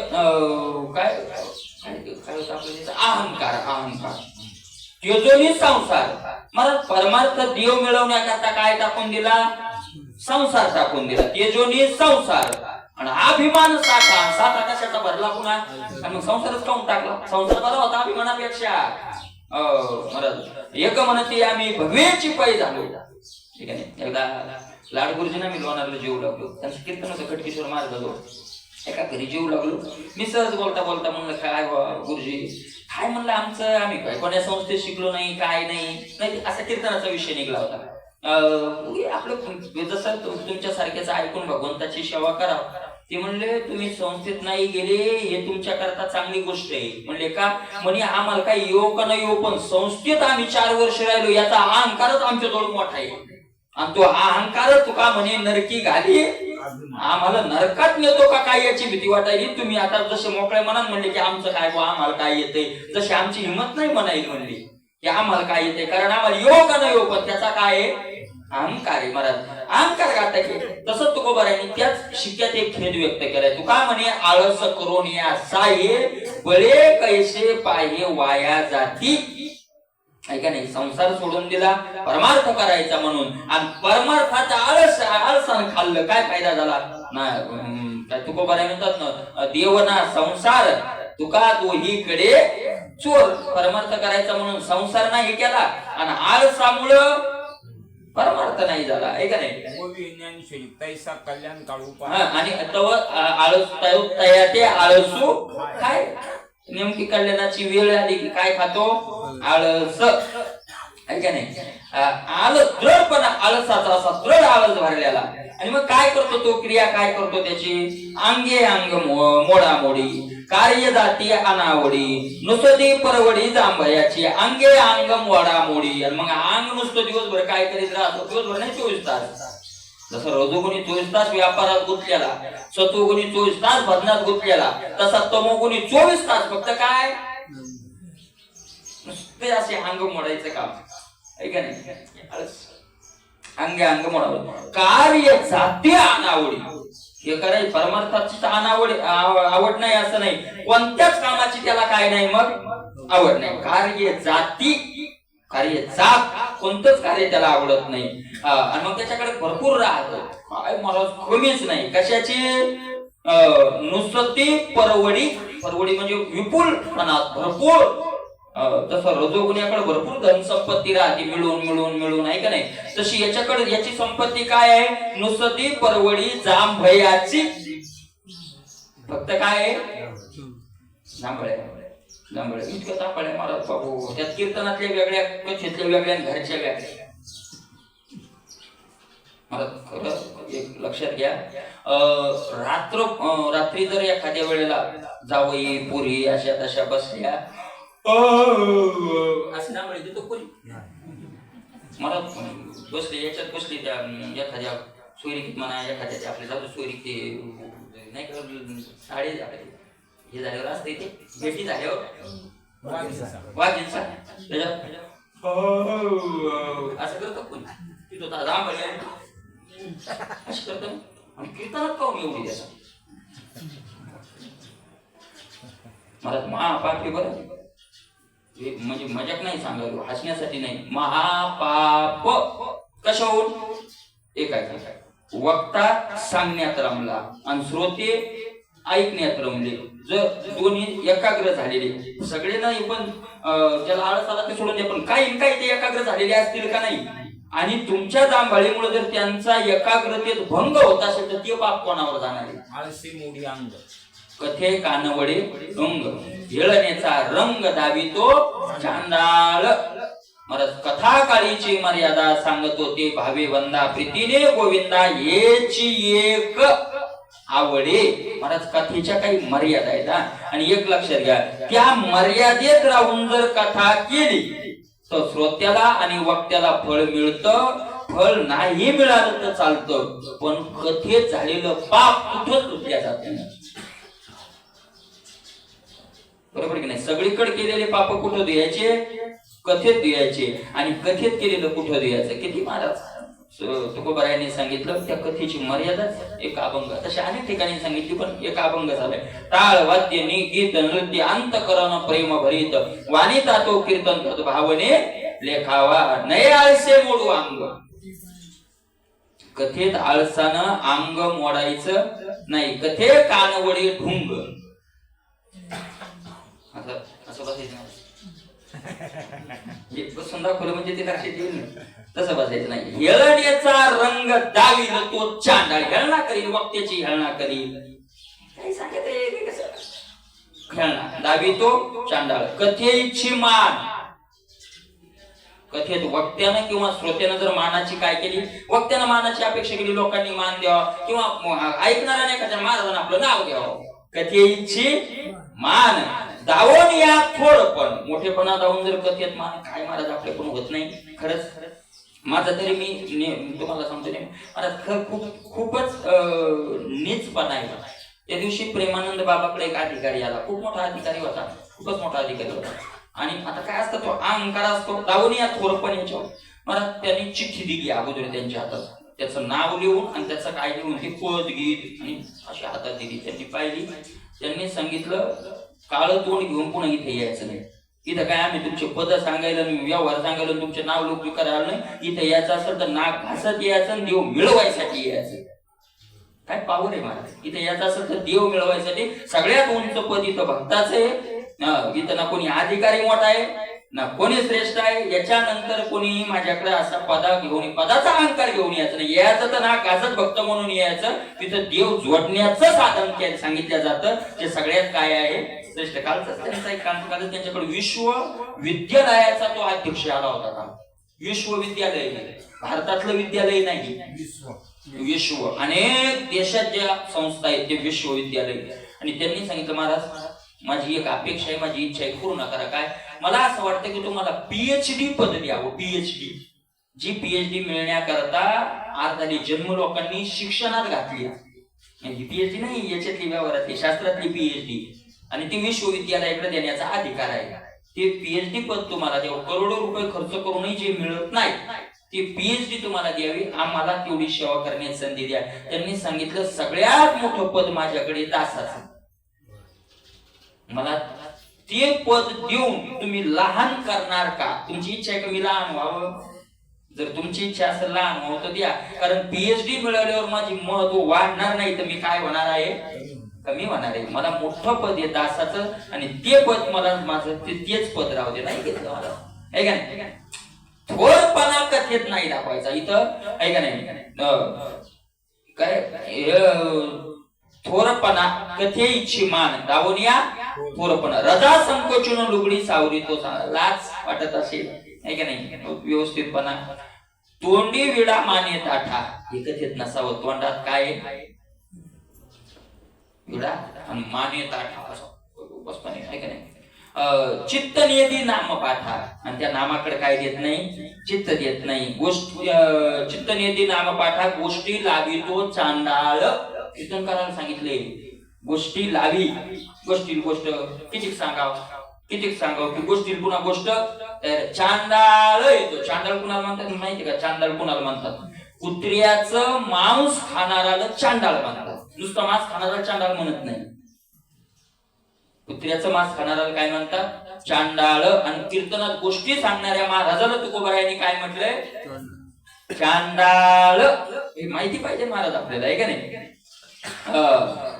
काय होतं आपलं अहंकार. तेजोनी संसार मला परमार्थ देव मिळवण्याकरता काय टाकून दिला? संसार टाकून दिला. तेजोनी संसार आणि अभिमान साठा कशाचा भरला पुन्हा? आणि मग संसारच काऊन टाकला? संसार बरा होता अभिमानापेक्षा. महाराज एक म्हणते आम्ही भगवेची पायी झालो. ठीक आहे. एकदा लाड गुरुजींना मी लोणारला जेवू लागलो. त्यांचं कीर्तन होतं खटकेश्वर महाराजाजवळ. एका घरी जेवू लागलो. मी सहज बोलता म्हणलं काय गुरुजी काय म्हणलं आमचं आम्ही काय कोण्या संस्थेत शिकलो नाही, काय नाही असा कीर्तनाचा विषय निघला होता. आपलं जसं तुमच्या सारख्याच ऐकून भगवंताची सेवा करा. ते म्हणले तुम्ही संस्थेत नाही गेले हे तुमच्या करता चांगली गोष्ट आहे. म्हणले का? म्हणे आम्हाला काही येऊ का नाही येऊ पण संस्थेत आम्ही 4 वर्ष राहिलो याचा अहंकारच आमच्याजवळ मोठा आहे. आणि तो अहंकार तुका म्हणे नरकी घाली आम्हाला नरकात नेतो का काय याची भीती वाटायली. तुम्ही आता जसे मोकळ्या मनात म्हणले की आमचं काय आम्हाला काय येतंय, जशी आमची हिंमत नाही म्हणायली म्हणली की आम्हाला काय येते कारण आम्हाला येऊ का नाही येऊ पण त्याचा काय आहे अहंकार आहे. महाराज अहंकार गाता की तसं तुकोबारायांनी त्याच शिक्क्यात एक खेद व्यक्त केलाय. तू काय म्हणे आळस करून या साये बळे कैसे पाहे वाया जाती. ऐका नाही संसार सोडून दिला परमार्थ करायचा म्हणून आणि परमार्थाचा आळसानं खाल्लं काय फायदा झाला ना. तुकोबाराय म्हणतात ना देवना संसार तुका दोहीकडे चोर. परमार्थ करायचा म्हणून संसार नाही केला आणि आळसामुळं परमार्थ नाही झाला. ऐका नाही तैसा कल्याण काढू आणि ते आळसू काय नेमकी कल्याणाची वेळ आली की काय खातो? आळस. ऐका नाही आळस दृढपणा आळसाचा असा दृढ आळस भरलेला. आणि मग काय करतो तो? क्रिया काय करतो त्याची? अंगे अंग मोडामोडी कार्य जाती अनावडी नुसती परवडी जांभयाची अंगे अंग मोडामोडी. आणि मग अंग नुसतं दिवसभर काय करीत राहतो? दिवसभर नाही 24 तास. जसं रजोगुणी 24 तास व्यापारात गुंतलेला, सत्वगुणी 24 तास भजनात गुंतलेला, तसा तमोगुणी 24 तास फक्त काय नुसते असे अंग मोडायचं काम. ऐका नाही अंगे अंग मोडावं कार्य जाती अनावडी. हे करायची परमार्थाची आवड नाही असं नाही, कोणत्याच कामाची त्याला काय नाही मग आवड नाही. कार्य जाती कार्य जात कोणतंच कार्य त्याला आवडत नाही. आणि मग त्याच्याकडे भरपूर राहत काय मला कमीच नाही. कशाची? नुसती परवडी, परवडी म्हणजे विपुलपणा, भरपूर. तसं रजोगुण्याकडे भरपूर धन संपत्ती राहते, मिळून मिळून मिळून, आहे का नाही? तशी याच्याकडे याची संपत्ती काय आहे? नुसती परवडी जांभयाची. फक्त काय आहे? जांभळ्या, जांभळ्या इतकं तापळ्या महाराज बाबू. त्यात कीर्तनातल्या वेगळ्या, कथेतल्या वेगळ्या, घरच्या वेगळ्या. मला खरं एक लक्षात घ्या, रात्री जर एखाद्या वेळेला जावई पोरी अशा तशा बसल्या असं ना म्हणजे तो कोणी मला बसले याच्यात बसले त्या एखाद्या सोयरीकीत म्हणा, एखाद्या आपल्या जातो सोयरीक ते नाही का साडे हे झाल्यावर असते ते भेटी झाल्यावर वाजिंचा असं करतो कोणी तिथं राम असं करतो. आणि कीर्तनात काऊन एवढी त्याचा मला महापाप बरं म्हणजे मजाक नाही सांगायलो, हसण्यासाठी नाही. महापाप कशाहून? एक आहे वक्ता सांगण्यात रमला आणि श्रोते ऐकण्यात रमले. जर दोन्ही एकाग्र झालेले, सगळे नाही पण ज्याला आळस आला ते सोडून द्या, पण काही काही ते एकाग्र झालेले असतील का नाही? आणि तुमच्या जांभळीमुळे जर त्यांचा एकाग्रतेत भंग होत असेल तर ते पाप कोणावर जाणार आहे? आळशी मोडी अंग, कथे कानवडे अंग, हेळण्याचा रंग दावितो चांडाळ. महाराज कथा काळीची मर्यादा सांगत होते, भावे वंदा प्रीतीने गोविंदा हेची एक आवडे. महाराज कथेच्या काही मर्यादा आहेत आणि एक लक्षात घ्या, त्या मर्यादेत राहून जर कथा केली तर श्रोत्याला आणि वक्त्याला फळ मिळतं, फळ नाही मिळालं तर चालतं, पण कथेत झालेलं पाप कुठंच तुटल्या जात नाही. बरोबर की नाही? सगळीकडे केलेले पाप कुठं द्यायचे? कथेत द्यायचे. आणि कथेत केलेलं कुठं द्यायचं? किती महाराज तुकोबारायांनी सांगितलं, त्या कथेची मर्यादा एक अभंग, तसे अनेक ठिकाणी सांगितली पण एक अभंग झालाय. टाळ वाद्य नि गीत नृत्य अंतकरण प्रेम भरीत, वाणिता तो कीर्तन तत् भावने लेखावा, नये आळसे मोडू अंग. कथेत आळसानं अंग मोडायचं नाही, कथे कानवडे ढुंग. असं बसायचं नाही, बसून दाखवलं म्हणजे ते लक्षात येईल. तसं बसायचं नाही. हेळण्याचा रंग दावील तो चांडाळ, हेळणा करील वक्त्याची हेळणा करील. काही सांगत कसं खेळणा दावी तो चांडाळ. कथेची मान, कथेत वक्त्यानं किंवा श्रोत्यानं जर मानाची काय केली, वक्त्यानं मानाची अपेक्षा केली, लोकांनी मान द्यावा किंवा ऐकणाऱ्याने एखाद्या महाराजांना आपलं नाव द्यावं. कथेची मान दावून या थोड, पण मोठेपणा दावून जर कथेत मान काय महाराज आपल्याकडून होत नाही. खरंच माझं तरी मी तुम्हाला सांगतो नाही महाराज, खूपच नीचपणा आहे. त्या दिवशी प्रेमानंद बाबाकडे एक अधिकारी आला, खूप मोठा अधिकारी होता, खूपच मोठा अधिकारी होता. आणि आता काय असतं, तो अहंकार असतो, दावून या थोरपण याच्यावर. महाराज त्यांनी चिठ्ठी दिली अगोदर त्यांच्या हातात, त्याचं नाव लिहून आणि त्याचं काय लिहून ते पद गीत आणि अशी हातात दिली. त्यांनी पाहिली, त्यांनी सांगितलं काळं तोंड घेऊन पुन्हा इथे यायचं नाही. इथं काय आम्ही तुमचे पद सांगायला व्यवहार सांगायला तुमचे नाव लोक करायला नाही. इथं यायचं असेल तर नाक घासत यायचं आणि देव मिळवायसाठी यायचं. काय पावर आहे महाराज. इथं यायचं असेल तर देव मिळवायसाठी. सगळ्यात उंच पद इथं भक्ताचं आहे. इथं ना कोणी अधिकारी मोठा आहे ना कोणी श्रेष्ठ आहे. याच्यानंतर कोणी माझ्याकडे असा पदा घेऊन, पदाचा अहंकार घेऊन यायचं नाही. यायचं तर ना घासत भक्त म्हणून यायचं. तिथं देव जोडण्याचं साधन सांगितलं जातं. ते सगळ्यात काय आहे श्रेष्ठ. कालच त्यांचा एक काल त्यांच्याकडे विश्वविद्यालयाचा तो अध्यक्ष आला होता. विश्वविद्यालय भारतातलं विद्यालय नाही, विश्व अनेक देशात ज्या संस्था आहेत ते विश्वविद्यालय. आणि त्यांनी सांगितलं महाराज माझी एक अपेक्षा आहे, माझी इच्छा आहे, पूर्ण करा. काय मला असं वाटतं की तुम्हाला पीएचडी पद द्यावं. पीएचडी जी पीएचडी मिळण्याकरता आजकाल जन्म लोकांनी शिक्षणात घातली. पीएचडी नाही याच्यातली व्यवहारातली शास्त्रातली पीएचडी, आणि ती विश्वविद्यालयाकडे देण्याचा अधिकार आहे. ते पीएचडी पद तुम्हाला द्यावं. करोडो रुपये खर्च करूनही जे मिळत नाही ते पीएचडी तुम्हाला द्यावी. आम्हाला तेवढी सेवा करण्याची संधी द्या. त्यांनी सांगितलं सगळ्यात मोठं पद माझ्याकडे दासाचं. मला ते पद देऊन तुम्ही लहान करणार का? तुमची इच्छा आहे का मी लहान व्हावं? जर तुमची इच्छा असेल लहान व्हावं तर द्या. कारण पीएचडी मिळवल्यावर माझी महत्व वाढणार नाही तर मी काय होणार आहे? कमी होणार आहे. मला मोठं पद आहे दासाचं आणि ते पद मला माझं तेच पद राहू दे. नाही घेतलं मला. आहे का नाही? थोरपणा कथेत नाही दाखवायचा इथं. आहे का नाही? काय थोरपणा कथे इच्छी मान दावनिया थोरपणा रजा संकोचून लुगडी सावरी तो लाज वाटत असेल. आहे का नाही? व्यवस्थितपणा तोंडी विडा माने ताठा हे कथेत नसावं. तोंडात काय विडा आणि माने ताठा बसपणे. आहे का नाही? चित्त नियती नाम पाठा आणि त्या नामाकडे काय देत नाही? चित्त देत नाही. गोष्टी चित्त नियती नाम पाठा गोष्टी लावी तो चांडाळ. कीर्तन करायला सांगितले गोष्टी लावी. गोष्ट किती सांगाव की गोष्टी पुन्हा गोष्ट चांडाळ येतो. चांडाळ कुणाला म्हणतात माहिती का? चांडाळ कुणाला म्हणतात? कुत्र्याचं मांस खाणाराला चांडाळ म्हणतात. नुसतं मांस खाणारा चांडाळ म्हणत नाही. कुत्र्याचं मांस खाणाराला काय म्हणतात? चांडाळ. आणि कीर्तनात गोष्टी सांगणाऱ्या महाराजाला तुकोबारायांनी काय म्हटलंय? चांडाळ. हे माहिती पाहिजे महाराज आपल्याला. आहे का नाही?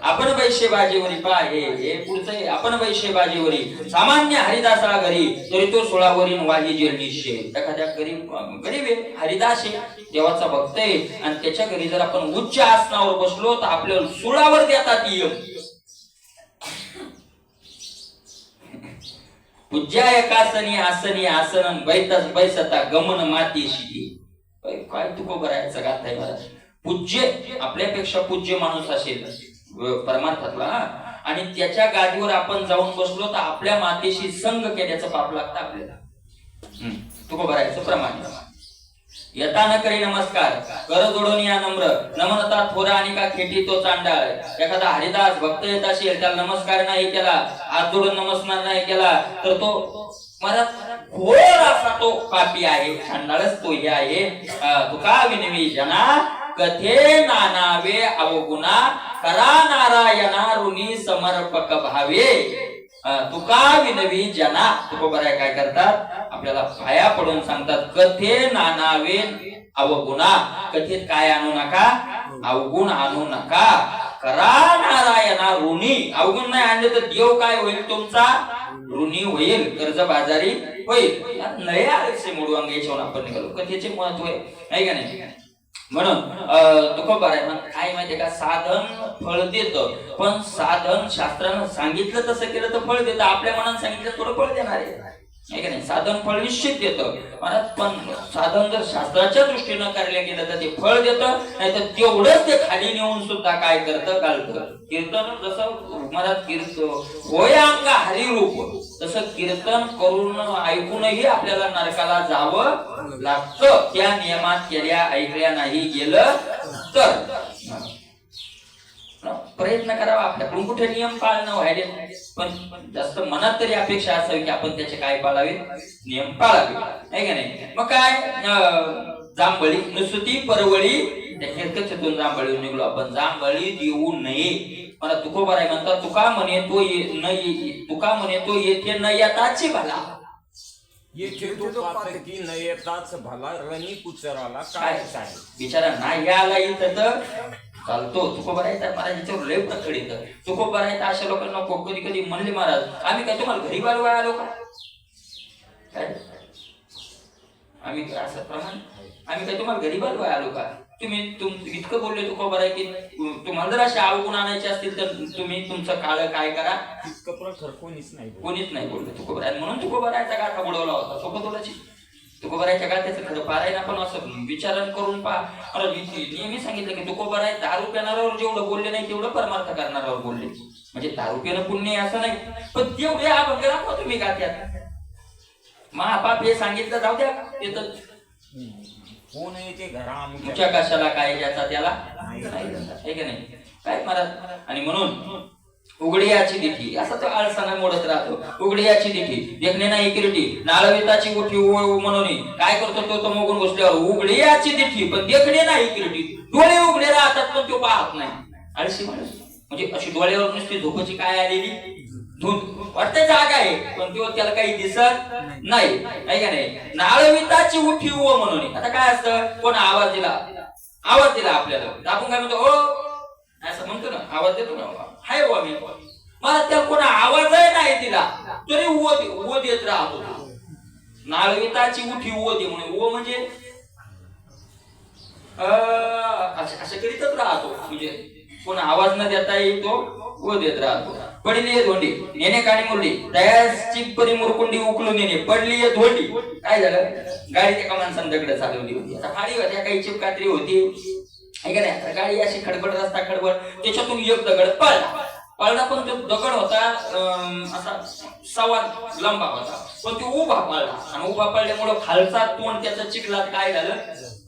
आपण वैश्य बाजीवरी पाहे हे पुढचं. आपण वैश्य बाजीवरी सामान्य हरिदासा घरी तरी तो 16 वरील वाही जेलनिशे. एखाद्या गरीब आहे, हरिदास आहे, देवाचा भक्त आहे आणि त्याच्या घरी जर आपण उच्च आसनावर बसलो तर आपल्याला 16 वर देतात यम. पूज्या एकासनी आसनी आसन बैसता गमन मातीशी. काय तुकोबारायचं गात आहे मला. पूज्य आपल्यापेक्षा पूज्य माणूस असेल परमार्थातला आणि त्याच्या गादीवर आपण जाऊन बसलो तर आपल्या मातेशी संग केल्याचं पाप लागतं आपल्याला. तुकोबारायचं प्रमाण. यथा न करी नमस्कार कर जोडून या नम्र नमनता थोरा आणि का खेटी तो चांडाळ. एखादा हरिदास भक्त येत असेल त्याला नमस्कार नाही केला, हात जोडून नमस्कार नाही केला तर तो मला घोर असा तो पापी आहे, चांडाळच तो हे आहे. तुका विनवी जना कथे नानावे अवगुणा करा नारायणा ऋणी समर्पक भावे. तुका विनवी जना. तुकोबाराय काय करतात? आपल्याला पाया पडून सांगतात कथे नानावे अवगुणा. कथेत काय आणू नका? अवगुण आणू नका. करा नारायणा ऋणी. अवगुण नाही आणले तर देव काय होईल? तुमचा ऋणी होईल, कर्जबाजारी होईल. नये आलस्य मोडवांग याच्यावर आपण निघालो. कथेचे महत्व आहे का नाही? म्हणून तुकोबाराय काय माहितीये का? साधन फळ देत, पण साधन शास्त्रानं सांगितलं तसं केलं तर फळ देतं. आपल्या मनानं सांगितलं थोडं फळ देणार आहे का नाही? साधन फळ निश्चित देतं म्हणत, पण साधन जर शास्त्राच्या दृष्टीनं कार्य केलं तर ते फळ देतं. नाही तर तेवढंच ते खाली नेऊन सुद्धा काय करतं? घालतं. कीर्तन जसं महाराज होय अंगा हरिरूप तसं कीर्तन करून ऐकूनही आपल्याला नरकाला जावं लागतं. त्या नियमात केल्या ऐकल्या नाही गेलं तर प्रयत्न करावा. आपल्याकडून कुठे नियम पाळणं व्हायले, पण जास्त मनात तरी अपेक्षा असावी की आपण त्याचे काय पाळावे? नियम पाळावे. आहे का नाही? मग काय जांभळी नुसती परवळी त्या कीर्तनातून जांभळी निघलो आपण. जांभळी देऊ नये. मला तुकोबाराय म्हणतात तुका म्हणे तो येथे न येताची भला. येथे तो पातकी न येताच भला रणी कुचराला काय काय. बिचारा नाही आला इथं तर चालतो. तुकोबाराय तर महाराज याच्यावर लय प्रकट येतं. तुकोबाराय तर अशा लोकांना कधी कधी म्हणले महाराज आम्ही काय तुम्हाला घरी बाळवाय आलो का? काय आम्ही असं प्रमाण आम्ही काय तुम्हाला घरी बाळवाय आलो का? तुम्ही इतकं बोलले तुकोबाराय की तुम्हाला जर असे अवगुण आणायचे असतील तर तुम्ही तुमचं काळ काय करा. इतकं प्रखर कोणीच नाही बोलले तुकोबाराय. म्हणून तुकोबारायचा गाठा बुडवला होता सोबतोलाची. तुकोबारायच्या गाठ्याचं खरं पारायण आपण असं विचारण करून पहा. नेहमी सांगितलं की तुकोबाराय दारू पिणाऱ्यावर जेवढं बोलले नाही तेवढं परमार्थ करणाऱ्यावर बोलले. म्हणजे दारू पिणं पुण्य असं नाही, पण तेवढे अभंग दाखवा तुम्ही गाठ्यात. महापाप हे सांगितलं जाऊ द्या. ते तर कोण येते घरा तुमच्या कशाला काय ज्याचा त्याला नाही नाही काय महाराज. आणि म्हणून उघडियाची दिठी असा तो आळसाना मोडत राहतो. उघडियाची दिठी देखणे नाही किरटी नालविताची उठी म्हणून काय करतो तो मोगून बसल्यावर उघडियाची दिठी पण देखणे नाही किरटी. डोळे उघडे राहतात पण तो पाहत नाही. आळशी माणूस म्हणजे अशी डोळ्यावर नुसती झोपेची काय आलेली धूत वाटते जागा आहे पण तो त्याला काही दिसत नाही. का नाही? नालविताची उठी म्हणून आता काय असतं? कोण आवाज दिला आपल्याला आपण काय म्हणतो? ओ असं म्हणतो ना, आवाज देतो ना, हाय बुवा मी, मला त्या कोणा आवाजही नाही दिला तरी ओ देत राहतो. नाळविताची उठी ओ दे म्हणून, ओ म्हणजे असं करीतच राहतो, म्हणजे कोण आवाज न देता येतो ओ देत राहतो. पडली धोंडी नेणे काणी मुरली, तयाची परी मुरकुंडी उकलून नेणे, पडली धोंडी. काय झालं, गाडी एका माणसाने दगड चालवली होती. आता फाडी होत्या, काही चिपकात्री होती, आहे का नाही. गाडी अशी खडबड, रस्ता खडबड, त्याच्यातून एक दगड पडला. पण तो दगड होता असा सव्वा लंबा होता, पण तो उभा पडला. आणि उभा पडल्यामुळे खालचा तोंड त्याचा चिखलात काय झालं,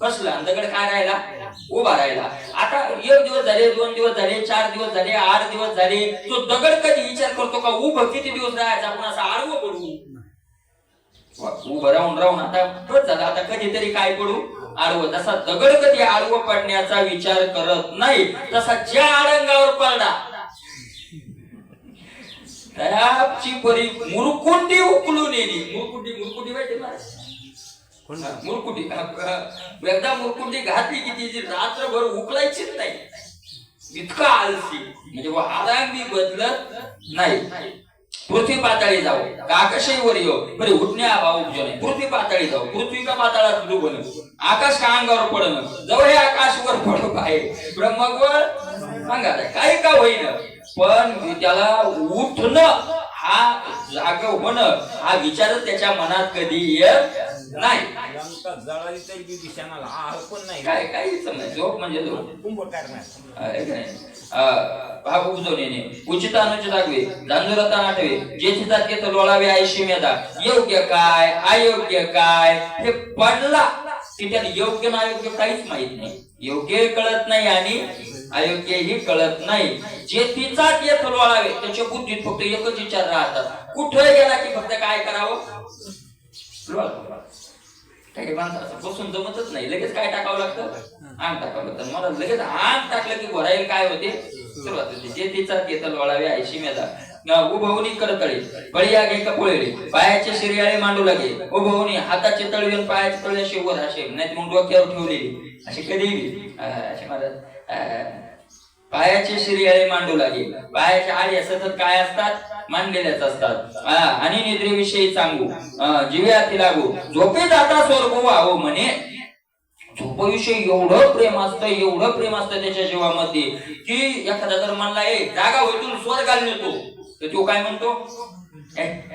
कसला. दगड काय राहिला, उभा राहिला. आता 1 दिवस झाले, 2 दिवस झाले, 4 दिवस झाले, 8 दिवस झाले, तो दगड कधी विचार करतो का उभं किती दिवस राहायचं, आपण असं आडवं पडू. उभं राहून राहून आता बस झालं, आता कधीतरी काय पडू, आडवं. तसा दगड कधी आडवं पडण्याचा विचार करत नाही, तसा ज्या अडंगावर पडला त्याची परी मुरकुंडी उकलून येली. मुरकुंडी माहिती ना, मुरकुंडी. एकदा मुरकुंडी घातली की ती रात्रभर उकलायचीच नाही, इतका आलसी. म्हणजे आराम बदलत नाही. पृथ्वी पाताळी जाऊ का आकाशवर येऊ, बरे उठण्या भाऊ नाही. पृथ्वी पाताळी जाऊ, पृथ्वी का पाताळात डुबन, आकाश का अंगावर पडणं, जवळ हे आकाशवर पडू आहे ब्रह्मवर सांगा काही का होईन. पण त्याला उठणं, हा जाग होणं, हा विचारच त्याच्या मनात कधी येत नाही. जळाली तरी दिशाला पण नाही, काय काही समज झोप म्हणजे भाग उपजून येणे, उचित अनुचित आगवे, जांजुरता नाटवे, जेथे जाते तर लोळावे आयशी मेदा. योग्य काय अयोग्य काय हे पडला की त्याला योग्य ना अयोग्य काहीच माहित नाही. योग्य कळत नाही आणि अयोग्यही कळत नाही. जे तिचा येथ लोळावे त्याच्या बुद्धीत फक्त एकच विचार राहतात, कुठे गेला की फक्त काय करावं, काही माणसाचं बसून जमतच नाही, लगेच काय टाकावं लागतं, आंग टाकावं लागतं. मला लगेच आंग टाकलं की घोरायला काय होते, सुरुवात होते. जे तिचा येथ लोळावे आयशी मेदा. उभवणी करतळे बळी आगे कपोळेले, पायाचे शिर्याळे मांडू लागे. उभवणी हाताचे तळवे पायाचे तळवे असे वर असे, नाही मग डोक्यावर ठेवलेली असे कधी असे महाराज. पायाचे शिर्याळे मांडू लागे, पायाच्या आळी सतत काय असतात, मांडलेल्याच असतात. आणि निद्रेविषयी सांगू, जीव्याती लागू, झोपे जाता स्वर्ग व्हावं म्हणे. झोपेविषयी एवढं प्रेम असतं, एवढं प्रेम असतं त्याच्या जीवामध्ये की एखादा जर म्हणला ए जागा होईल स्वर्गाला नेतो, तर तो काय म्हणतो,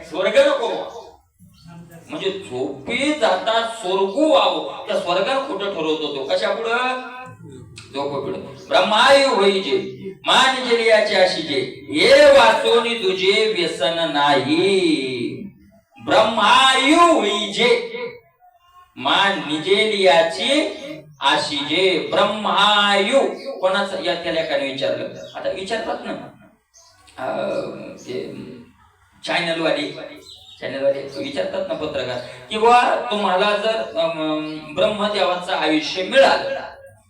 स्वर्ग नको. म्हणजे झोपे जाता स्वर्ग व्हावं, त्या स्वर्गाला कुठं ठरवतो तो, कशा पुढं, झोपेपुढं. ब्रह्मायु होईजे मान जलियाचे आशीजे, हे वाचोनी तुझे व्यसन नाही. ब्रह्मायु होईजे मान निजेलियाची आशीजे. ब्रह्मायु कोणाचं, या त्याला काय विचारलं. आता विचारतात ना चॅनलवाले विचारतात ना पत्रकार, की बा तुम्हाला जर ब्रह्मदेवाचं आयुष्य मिळालं,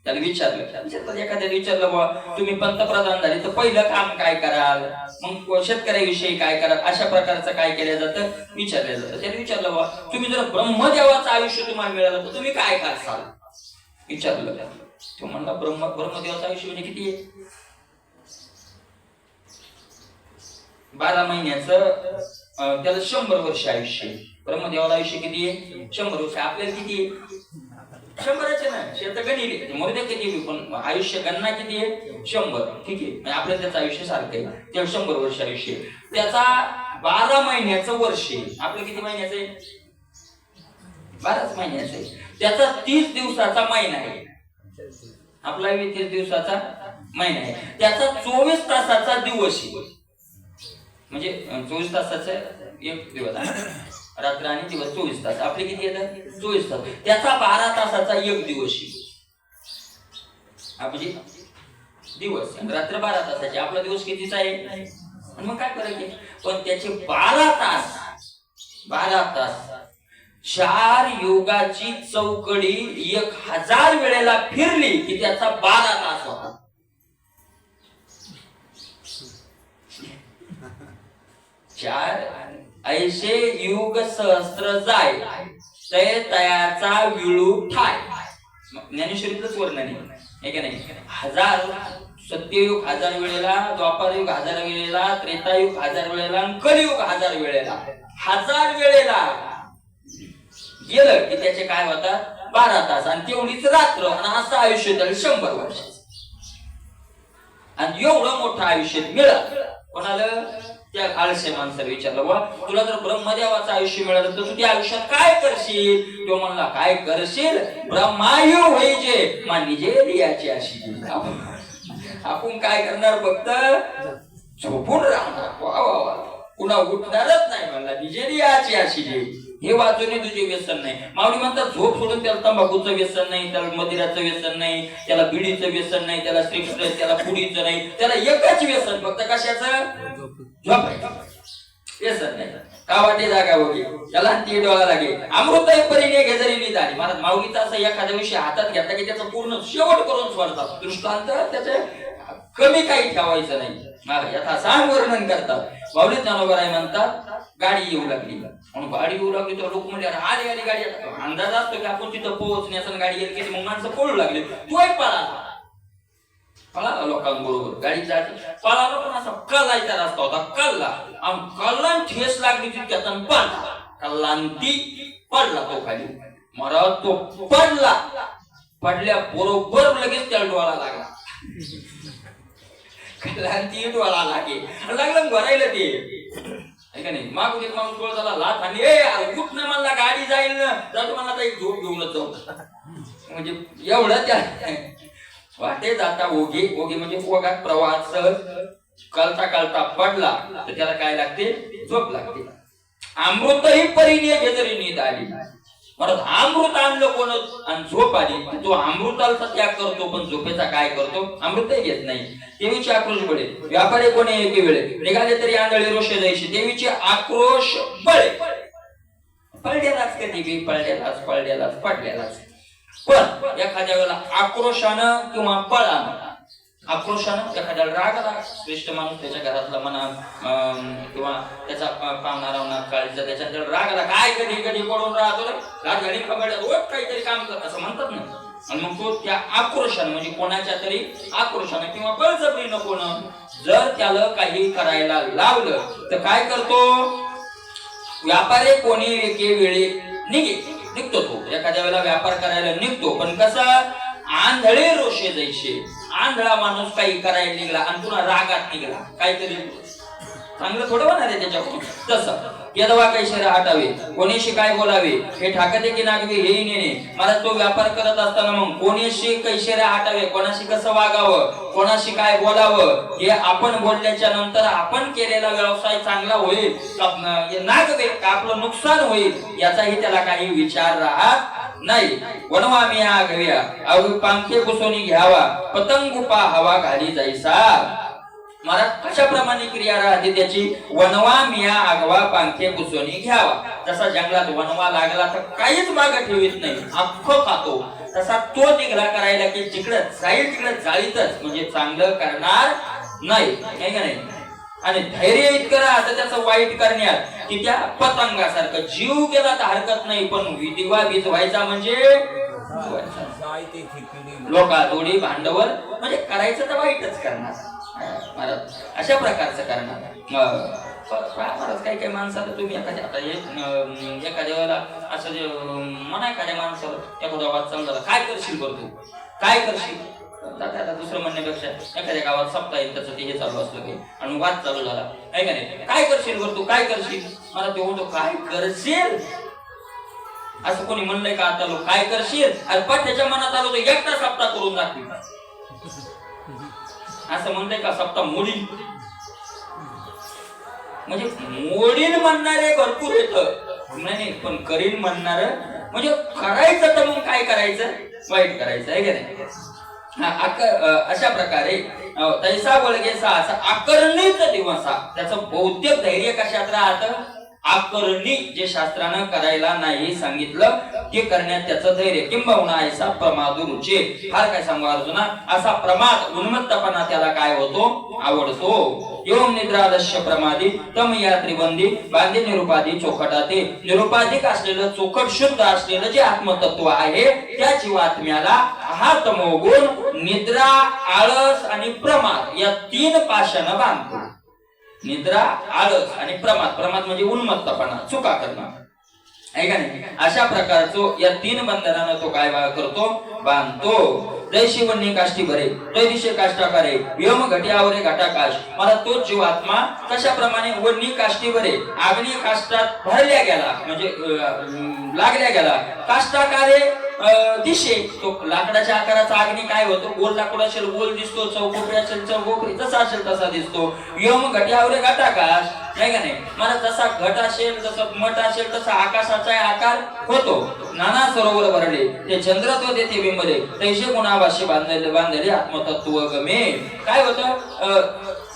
त्याला विचारतात एखाद्या विचारलं बा तुम्ही पंतप्रधान झाले तर पहिलं काम काय कराल, मग शेतकऱ्याविषयी काय कराल, अशा प्रकारचं काय केलं जातं, विचारलं जातं. त्याला विचारलं बा तुम्ही जर ब्रह्मदेवाचं आयुष्य तुम्हाला मिळालं तर तुम्ही काय कराल, विचारलं. तो म्हणला ब्रह्मदेवाचं आयुष्य म्हणजे किती आहे, 12 महिन्याचं, त्याला 100 वर्ष आयुष्य. ब्रह्मदेवाला आयुष्य किती आहे, 100 वर्ष. आपल्याला किती आहे, 100चे ना, शेत गणिले मोरदे किती, पण आयुष्य गणना किती आहे, 100. ठीक आहे, आपल्याला त्याचं आयुष्य सारखं आहे, तेव्हा 100 वर्ष आयुष्य. त्याचा 12 महिन्याचं वर्ष आहे, आपलं किती महिन्याचं आहे, 12च महिन्याचं आहे. त्याचा 30 दिवसाचा महिना आहे, आपला 30 दिवसाचा महिना आहे. त्याचा 24 तासाचा दिवस आहे, म्हणजे 24 तासाचा एक दिवस आहे, रात्र आणि दिवस 24 तास. आपले किती येतात, 24 तास. त्याचा 12 तासाचा एक दिवस म्हणजे दिवस, रात्र 12 तासाची, आपला दिवस कितीचा आहे, आणि मग काय फरक आहे. पण त्याचे 12 तास 4 योगाची चौकडी 1000 वेळेला फिरली की त्याचा 12 तास होता. 4 ऐसे युग सहस्त्र जाय, तय तयाचा विळू ठाय. ज्ञानेश्वरीतलंच वर्णन आहे का नाही? हजार सत्ययुग 1000 वेळेला, द्वापारयुग 1000 वेळेला, त्रेतायुग 1000 वेळेला, कलियुग 1000 वेळेला, 1000 वेळेला गेलं की त्याचे काय होतात 12 तास आणि तेवढीच रात्र आणि असं आयुष्य त्याला 100 वर्ष. आणि एवढं मोठं आयुष्य मिळालं कोणाला? त्या आळसे माणसाला विचारलं, बा तुला जर ब्रह्मदेवाचं आयुष्य मिळालं तर तू त्या आयुष्यात काय करशील? तो म्हणला, काय करशील? ब्रह्मायु व्हायचे मान्य जे लियाची अशी. आपण काय करणार? फक्त झोपून राहणार. वा वा वा, पुन्हा उठणारच नाही. म्हणला निजेरियाची अशी जे हे वाचून तुझे व्यसन नाही. माऊली म्हणतात झोप सोडून त्याला तंबाखूचं व्यसन नाही, त्याला मदिराचं व्यसन नाही, त्याला बिडीचं व्यसन नाही, त्याला श्रीकृष्ण, त्याला पुडीचं नाही, त्याला एकच व्यसन फक्त कशाचं? झोपायचं व्यसन नाही. का वाटे जागा होगी त्याला ती डोळा लागे. अमृत परीने घेजरी निदानी. महाराज माऊलीचा असं एखाद्या विषय हातात घेतला की त्याचा पूर्ण शेवट करून सोडतात. दृष्टांत त्याचे कमी काही ठेवायचं नाही. याचा सांग वर्णन करतात. माऊली ज्ञानोबराय म्हणतात गाडी येऊ लागली म्हणून गाडी येऊ लागली तर लोक म्हणजे आली आली गाडी. अंदाज असतो की आपण तिथं पोहोचण्याचा गाडी येईल की मग माणसं पळू लागले. तोय पळाला पळाला लोकांबरोबर गाडी जाते पळाला. पण असा कल्लायचा रस्ता होता. कल्ला आणि कल्ला ठेस लागली तितक्यात पडला. कल्लांती पडला तो खाली. महाराज तो पडला. पडल्या बरोबर लगेच त्याला डोळा लागला. कल्लांती डोळा लागलं भरायला ते का नाही. मागून एक माणूस डोळा झाला लाथ आणि उठ ना म्हणला गाडी जाईल ना जातो मला आता एक झोप घेऊनच जाऊ. म्हणजे एवढं त्या वाटे जाता ओघे. ओघे म्हणजे ओघात प्रवाहात सहज कळता कळता पडला तर त्याला काय लागते? झोप लागते. अमृतही परीने घेतरी नीट आली. परत अमृत आणलं कोण आणि झोप आली. तो अमृताचा त्याग करतो पण झोपेचा काय करतो? अमृतही घेत नाही. देवीची आक्रोश बळे. व्यापारी कोणी एके वेळे निघाले तरी आंधळे रोषे जायचे. देवीची आक्रोश बळे. पडलेलाच कधी बी पडलेलाच पडलेलाच पडलेलाच. पण एखाद्या वेळेला आक्रोशानं किंवा बळानं, आक्रोशानं एखाद्याला राग आला, श्रेष्ठ माणूस त्याच्या घरातला म्हणा किंवा त्याचा पाहुणा रावणा काळीचा त्याच्यात राग आला, काय कधी कधी पडून राहतो रे रात घडी खबरला रोज काहीतरी काम कर असं म्हणतात ना. आणि मग तो त्या आक्रोशानं म्हणजे कोणाच्या तरी आक्रोशानं किंवा बळजबरीनं कोण जर त्याला काही करायला लावलं तर काय करतो? व्यापारी कोणी एके वेळी निघतो. तो एखाद्या वेळेला व्यापार करायला निघतो पण कसा? आंधळे रोषे जायचे. आंधळा माणूस काही करायला निघला आणि पुन्हा रागात निघाला. काहीतरी चांगलं थोडं होणार आहे त्याच्याकडून. तसं यदवा कैशर हटावे, कोणीशी काय बोलावे, हे ठाकते की नागवे हे नेणे. मला तो व्यापार करत असताना मग कोणीशी कैशर हटावे, कोणाशी कसं वागावं, कोणाशी काय बोलावं, हे आपण बोलल्याच्या नंतर आपण केलेला व्यवसाय चांगला होईल नागवे का आपलं नुकसान होईल याचाही त्याला काही विचार राहत नाही. वनवा मी हा घ्या अवघी पांखे पुसोनी घ्यावा, पतंग पा हवा घाली जायसा. मला कशाप्रमाणे क्रिया राहते त्याची? वनवा मिया आगवा पांखे पुसोनी घ्यावा. जसा जंगलात वनवा लागला तर काहीच मागं ठेवीत नाही, अख्खं खातो. तसा तो निघला करायला की जिकडे जाईल तिकडे जाळीतच म्हणजे चांगलं करणार नाही का नाही. आणि धैर्य इतकं राहतं त्याचं वाईट करण्यात की त्या पतंगासारखं जीव गेला तर हरकत नाही पण दिवा वीज व्हायचा म्हणजे लोका जोडी भांडवल म्हणजे करायचं तर वाईटच करणार. महाराज अशा प्रकारचं करणार. महाराज काही काही माणसाला तुम्ही एखाद्या आता एखाद्या वेळेला असं जे म्हणा एखाद्या माणसाला एखादा वाद समजा काय करशील बरं तू काय करशील आता दुसरं म्हणण्यापेक्षा एखाद्या गावात सप्ताह येईल त्याचं ते हे चालू असलं की आणि वाद चालू झाला आहे का नाही. काय करशील बरं तू काय करशील? मला ते म्हणतो काय करशील असं कोणी म्हणलंय का? आता लोक काय करशील आणि पण त्याच्या मनात आलो तो एकटा सप्ताह करून दाखवी असं म्हणतंय का? सप्ताह मोडील म्हणजे मोडील म्हणणारे भरपूर येतं नाही पण करीन म्हणणार म्हणजे करायचं तर मग काय करायचं? वाईट करायचं आहे का नाही. अशा प्रकारे तैसा वळगेसा असा आकर्णीच दिवसा त्याचं बौद्धिक धैर्य कशात राहतं? आकर्णी जे शास्त्रानं करायला नाही सांगितलं ते करण्यात त्याचं धैर्य. किंबहुना ऐसा प्रमाद रुचे. फार काय सांगू अर्जुना, असा प्रमाद उन्मत्तपणा त्याला काय होतो? आवडतो. एवं निद्रा आलस्य प्रमादी तम या त्रिबंधी बांधे निरुपाधी चोखटाते. निरुपाधिक असलेलं चोखट शुद्ध असलेलं जे आत्मतत्व आहे त्या जीवात्म्याला हा तमोगुण निद्रा, आळस आणि प्रमाद या 3 पाशानं बांधतो. निद्रा, आळस आणि प्रमाद. प्रमाद म्हणजे उन्मत्तपणा, चुका करणं आहे का नाही. अशा प्रकारचं या 3 बंधनानं तो काय करतो, बांधतो. जैशी वन्नी काष्टी भरे तो दिशे काष्टा करे व्योम घट्यावरे घटाकाश. मला तो जीवात्मा कशाप्रमाणे वन्नी काष्टी भरे अग्नी काष्टात भरल्या गेला म्हणजे लागल्या गेला. काष्टाकारे दिशे तो लाकडाच्या आकाराचा अग्नी काय होतो, गोल लाकूड असेल गोल दिसतो, चौकोपरी असेल चौकोपरी जसा असेल तसा दिसतो. व्योम घट्यावरे घटाकाश नाही का नाही. मला जसा घट असेल जसं मठ असेल तसा आकाशाचा आकार होतो. नाना सरोवर भरले ते चंद्रत्व देते बिंबले तैसे गुणावाशी बांधले आत्मतत्व गमे. काय होतं,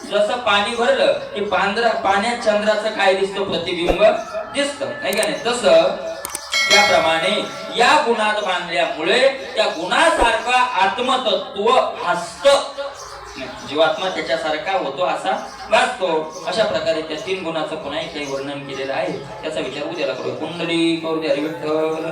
जसं पाणी भरलं की पाण्यात चंद्राचं काय दिसतं, प्रतिबिंब दिसतं नाही का नाही. तसं त्याप्रमाणे या गुणात बांधल्यामुळे त्या गुणासारखा आत्मतत्व असत. जीवात्मा त्याच्यासारखा होतो असा वाचतो. अशा प्रकारे त्या 3 गुणाचं पुन्हा काही वर्णन केलेलं आहे. त्याचा विचार उद्याला करू. कुंडली करू द्या विठ्ठल.